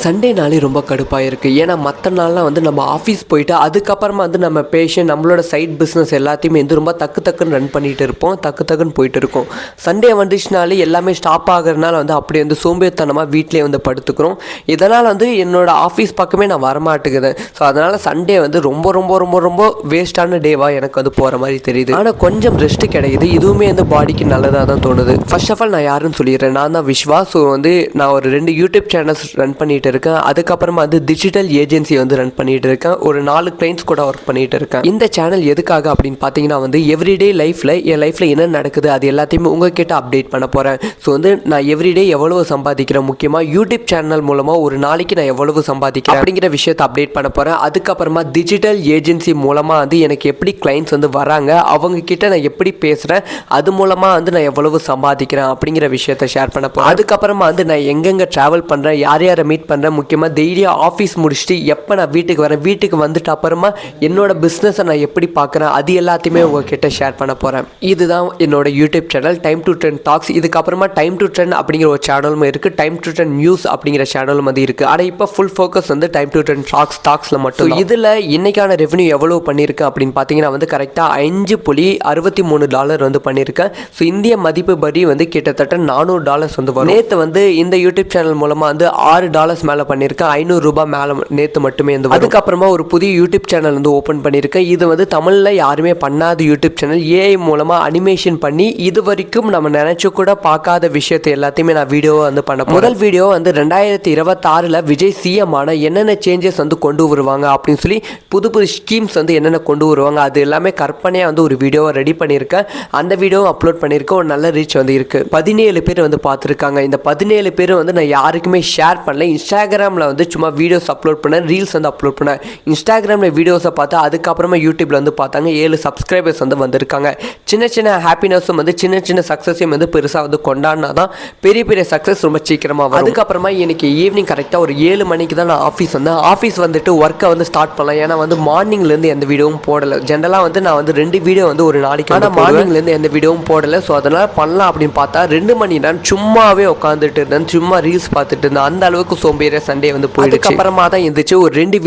சண்டேனாலே ரொம்ப கடுப்பாக இருக்குது. ஏன்னா மற்ற நாள்லாம் வந்து நம்ம ஆஃபீஸ் போயிட்டு அதுக்கப்புறமா வந்து நம்ம பேஷன் நம்மளோட சைட் பிஸ்னஸ் எல்லாத்தையுமே வந்து ரொம்ப டக்குன்னு ரன் பண்ணிகிட்டு இருப்போம், டக்குன்னு போயிட்டு இருக்கோம். சண்டே வந்துச்சுனாலே எல்லாமே ஸ்டாப் ஆகிறதுனால வந்து அப்படியே வந்து சோம்பேறித்தனமாக வீட்டிலே வந்து படுத்துக்கிறோம். இதனால் வந்து என்னோடய ஆஃபீஸ் பக்கமே நான் வரமாட்டேங்குது. ஸோ அதனால் சண்டே வந்து ரொம்ப ரொம்ப ரொம்ப ரொம்ப வேஸ்ட்டான டேவாக எனக்கு வந்து போகிற மாதிரி தெரியுது. ஆனால் கொஞ்சம் ரெஸ்ட்டு கிடைக்குது. இதுவுமே வந்து பாடிக்கு நல்லதாக தான் தோணுது. ஃபர்ஸ்ட் ஆஃப் ஆல் நான் யாருன்னு சொல்லிடுறேன். நான் தான் விஸ்வா. ஸோ வந்து நான் ஒரு 2 யூடியூப் சேனல்ஸ் ரன் பண்ணிட்டு இருக்கேன். அதுக்கப்புறமா வந்து டிஜிட்டல் ஏஜென்சி வந்து ரன் பண்ணிட்டு இருக்கேன். ஒரு 4 கிளைண்ட்ஸ் கூட ஒர்க் பண்ணிட்டு இருக்கேன். இந்த சேனல் எதுக்காக அப்படின்னு பார்த்தீங்கன்னா வந்து எவ்ரிடே லைஃப்ல என் லைஃப்ல என்ன நடக்குது அது எல்லாத்தையுமே உங்ககிட்ட அப்டேட் பண்ண போறேன். ஸோ வந்து நான் எவ்ரிடே எவ்வளவு சம்பாதிக்கிறேன், முக்கியமா யூடியூப் சேனல் மூலமா ஒரு நாளைக்கு நான் எவ்வளவு சம்பாதிக்கிறேன் அப்படிங்கிற விஷயத்தை அப்டேட் பண்ண போறேன். அதுக்கப்புறமா டிஜிட்டல் ஏஜென்சி மூலமா வந்து எனக்கு எப்படி கிளைண்ட்ஸ் வந்து வராங்க, அவங்க கிட்ட நான் எப்படி பேசுறேன், அது மூலமா வந்து நான் எவ்வளவு சம்பாதிக்கிறேன் அப்படிங்கிற விஷயத்தை ஷேர் பண்ண போறேன். அதுக்கப்புறமா வந்து நான் எங்கெங்க டிராவல் பண்றேன், யாரை மீட் பண்ணுறேன், முக்கியமாக டெய்லியாக ஆஃபீஸ் முடிச்சுட்டு எப்போ நான் வீட்டுக்கு வரேன், வீட்டுக்கு வந்துட்டு அப்புறமா என்னோட பிஸ்னஸை நான் எப்படி பார்க்குறேன் அது எல்லாத்தையுமே உங்ககிட்ட ஷேர் பண்ண போகிறேன். இதுதான் என்னோட YouTube channel time to trend talks. இதுக்கப்புறமா டைம் டு ட்ரெண்ட் அப்படிங்கிற ஒரு சேனலும் இருக்குது, டைம் டு ட்ரெண்ட் நியூஸ் அப்படிங்கிற சேனலும் வந்து இருக்குது. ஆனால் இப்போ ஃபுல் ஃபோக்கஸ் வந்து டைம் டு ட்ரெண்ட் டாக்ஸில் மட்டும். இதில் இன்னைக்கான ரெவன்யூ எவ்வளோ பண்ணியிருக்கேன் அப்படின்னு பார்த்தீங்கன்னா வந்து கரெக்டாக $5.63 வந்து பண்ணியிருக்கேன். ஸோ இந்திய மதிப்பு படி வந்து கிட்டத்தட்ட $400 வந்து வரும். நேற்று வந்து இந்த யூடியூப் சேனல் மூலமாக வந்து $6 மேலே பண்ணியிருக்கேன், $500 மேலே நேற்று மட்டுமே வந்து. அதுக்கப்புறமா ஒரு புதிய யூடியூப் சேனல் வந்து ஓப்பன் பண்ணியிருக்கேன். இது வந்து தமிழில் யாருமே பண்ணாத யூடியூப் சேனல். ஏஐ மூலமாக அனிமேஷன் பண்ணி இது வரைக்கும் நம்ம நினச்சி கூட பார்க்காத விஷயத்தை எல்லாத்தையுமே நான் வீடியோவை வந்து பண்ண. முதல் வீடியோ வந்து 2026 விஜய் சிஎம் ஆன என்னென்ன சேஞ்சஸ் வந்து கொண்டு வருவாங்க அப்படின்னு சொல்லி புது ஸ்கீம்ஸ் வந்து என்னென்ன கொண்டு வருவாங்க அது எல்லாமே கற்பனையாக வந்து ஒரு வீடியோவை ரெடி பண்ணியிருக்கேன். அந்த வீடியோவை அப்லோட் பண்ணியிருக்கேன். ஒரு நல்ல ரீச் வந்து இருக்குது. 17 பேர் வந்து பார்த்துருக்காங்க. இந்த 17 பேர் வந்து நான் யாருக்குமே ஷேர் பண்ணல. இன்ஸ்டாகிராமில் வந்து சும்மா வீடியோஸ் அப்லோட் பண்ணேன், ரீல்ஸ் வந்து அப்லோட் பண்ணேன். இன்ஸ்டாகிராமில் வீடியோஸை பார்த்து அதுக்கப்புறமா யூடியூப்பில் வந்து பார்த்தாங்க. 7 சப்ஸ்கிரைபர்ஸ் வந்து வந்திருக்காங்க. சின்ன ஹாப்பினஸும் வந்து சின்ன சக்ஸஸையும் வந்து பெருசாக வந்து கொண்டாடினா தான் பெரிய சக்ஸஸ் ரொம்ப சீக்கிரமாக வரும். அதுக்கப்புறமா இன்னைக்கு ஈவினிங் கரெக்டாக ஒரு 7 மணிக்கு தான் நான் ஆஃபீஸ் வந்தேன். ஆஃபீஸ் வந்துட்டு ஒர்க்கை வந்து ஸ்டார்ட் பண்ணலாம். ஏன்னா வந்து மார்னிங்லேருந்து எந்த வீடியோவும் போடலை. ஜென்ரலாக வந்து நான் வந்து 2 வீடியோ வந்து ஒரு நாளைக்கு, ஆனால் மார்னிங்லேருந்து எந்த வீடியோவும் போடலை. ஸோ அதனால் பண்ணலாம் அப்படின்னு பார்த்தா 2 மணி நேரம் சும்மாவே உட்காந்துட்டு இருந்தேன், சும்மா ரீல்ஸ் பார்த்துட்டு இருந்தேன். அந்த அளவுக்கு சோம்பேறியா சண்டே வந்து போயிடுச்சு. அப்புறமா தான் இருந்துச்சு ஒரு 2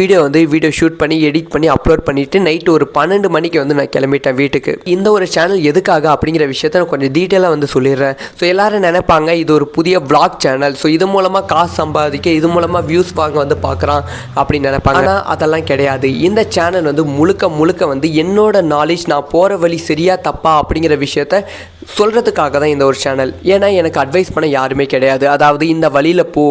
வீடியோ ஷூட் பண்ணி எடிட் பண்ணி அப்லோட் பண்ணிட்டு நைட்டு ஒரு 12 மணிக்கு வந்து நான் கிளம்பிட்டேன் வீட்டுக்கு. இந்த ஒரு சேனல் எதுக்காக அப்படிங்கிற விஷயத்த நான் கொஞ்சம் டீட்டெயிலாக வந்து சொல்லிடுறேன். ஸோ எல்லாரும் நினைப்பாங்க இது ஒரு புதிய vlog சேனல், ஸோ இது மூலமாக காசு சம்பாதிக்க, இது மூலமாக வியூஸ் வாங்க வந்து பார்க்குறான் அப்படின்னு நினைப்பாங்க. ஆனால் அதெல்லாம் கிடையாது. இந்த சேனல் வந்து முழுக்க வந்து என்னோட நாலேஜ், நான் போகிற வழி சரியா தப்பா அப்படிங்கிற விஷயத்த சொல்கிறதுக்காக தான் இந்த ஒரு சேனல். ஏன்னா எனக்கு அட்வைஸ் பண்ண யாருமே கிடையாது. அதாவது இந்த வழியில் போ,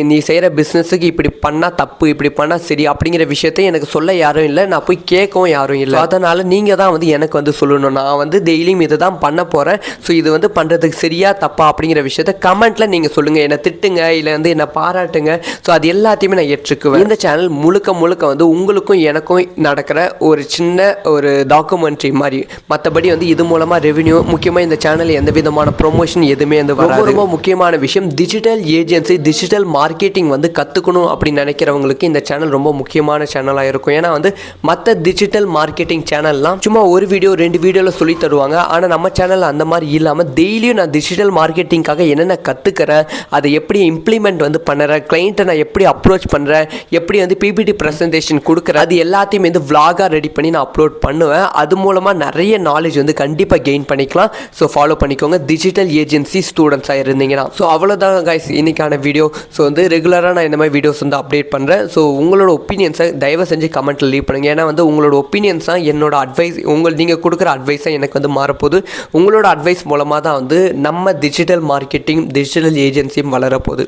நீ செய்கிற பிஸ்னஸுக்கு இப்படி பண்ணால் தப்பு, இப்படி பண்ணால் சரி அப்படிங்கிற விஷயத்தை எனக்கு சொல்ல யாரும் இல்லை, நான் போய் கேட்கவும் யாரும் இல்லை. அதனால் நீங்கள் தான் வந்து எனக்கு வந்து சொல்லணும். நான் வந்து டெய்லியும் இதை தான் பண்ண போகிறேன். ஸோ இது வந்து பண்ணுறதுக்கு சரியா தப்பா அப்படிங்கிற விஷயத்த கமெண்ட்டில் நீங்கள் சொல்லுங்கள். என்னை திட்டுங்க, இல்லை வந்து என்னை பாராட்டுங்க. ஸோ அது எல்லாத்தையுமே நான் ஏற்றுக்குவேன். இந்த சேனல் முழுக்க வந்து உங்களுக்கும் எனக்கும் நடக்கிற ஒரு சின்ன ஒரு டாக்குமெண்ட்ரி மாதிரி. மற்றபடி வந்து இது மூலமாக ரெவென்யூ, முக்கியமாக இந்த சேனல் எந்த விதமான ப்ரொமோஷன் எதுவுமே வந்து வராது. ரொம்ப முக்கியமான விஷயம், டிஜிட்டல் ஏஜென்சி, டிஜிட்டல் மார்க்கெட்டிங் வந்து கற்றுக்கணும் அப்படின்னு நினைக்கிறவங்களுக்கு இந்த சேனல் ரொம்ப முக்கியமான சேனலாக இருக்கும். ஏன்னா வந்து மற்ற டிஜிட்டல் மார்க்கெட்டிங் சேனல்லாம் சும்மா ஒரு வீடியோ 2 வீடியோவில் சொல்லி தருவாங்க. ஆனால் நம்ம சேனல் அந்த மாதிரி இல்லாமல் டெய்லியும் நான் டிஜிட்டல் மார்க்கெட்டிங்காக என்னென்ன கற்றுக்கிறேன், அதை எப்படி இம்ப்ளிமெண்ட் வந்து பண்ணுறேன், கிளைண்ட்டை நான் எப்படி அப்ரோச் பண்ணுறேன், எப்படி வந்து பிபிடி ப்ரெசன்டேஷன் கொடுக்குறேன், அது எல்லாத்தையும் வந்து vlog-ஆ ரெடி பண்ணி நான் அப்லோட் பண்ணுவேன். அது மூலமாக நிறைய நாலேஜ் வந்து கண்டிப்பாக கெயின் பண்ணிக்கலாம். ஸோ ஃபாலோ பண்ணிக்கோங்க டிஜிட்டல் ஏஜென்சி ஸ்டூடெண்ட்ஸாக இருந்தீங்கன்னா. ஸோ அவ்வளோதான் கைஸ் இன்னைக்கான வீடியோ. ஸோ வந்து ரெகுலராக நான் இந்த மாதிரி வீடியோஸ் வந்து அப்டேட் பண்ணுறேன். ஸோ உங்களோட ஒப்பீனியன்ஸை தயவு செஞ்சு கமெண்ட்டில் லீவ் பண்ணுங்கள். ஏன்னா வந்து உங்களோட ஒப்பீனியன்ஸ் தான் என்னோட அட்வைஸ். நீங்கள் கொடுக்குற அட்வைஸாக எனக்கு வந்து மாறப்போகுது. உங்களோட அட்வைஸ் மூலமாக தான் வந்து நம்ம டிஜிட்டல் மார்க்கெட்டிங், டிஜிட்டல் ஏஜென்சியும் வளரப்போகுது.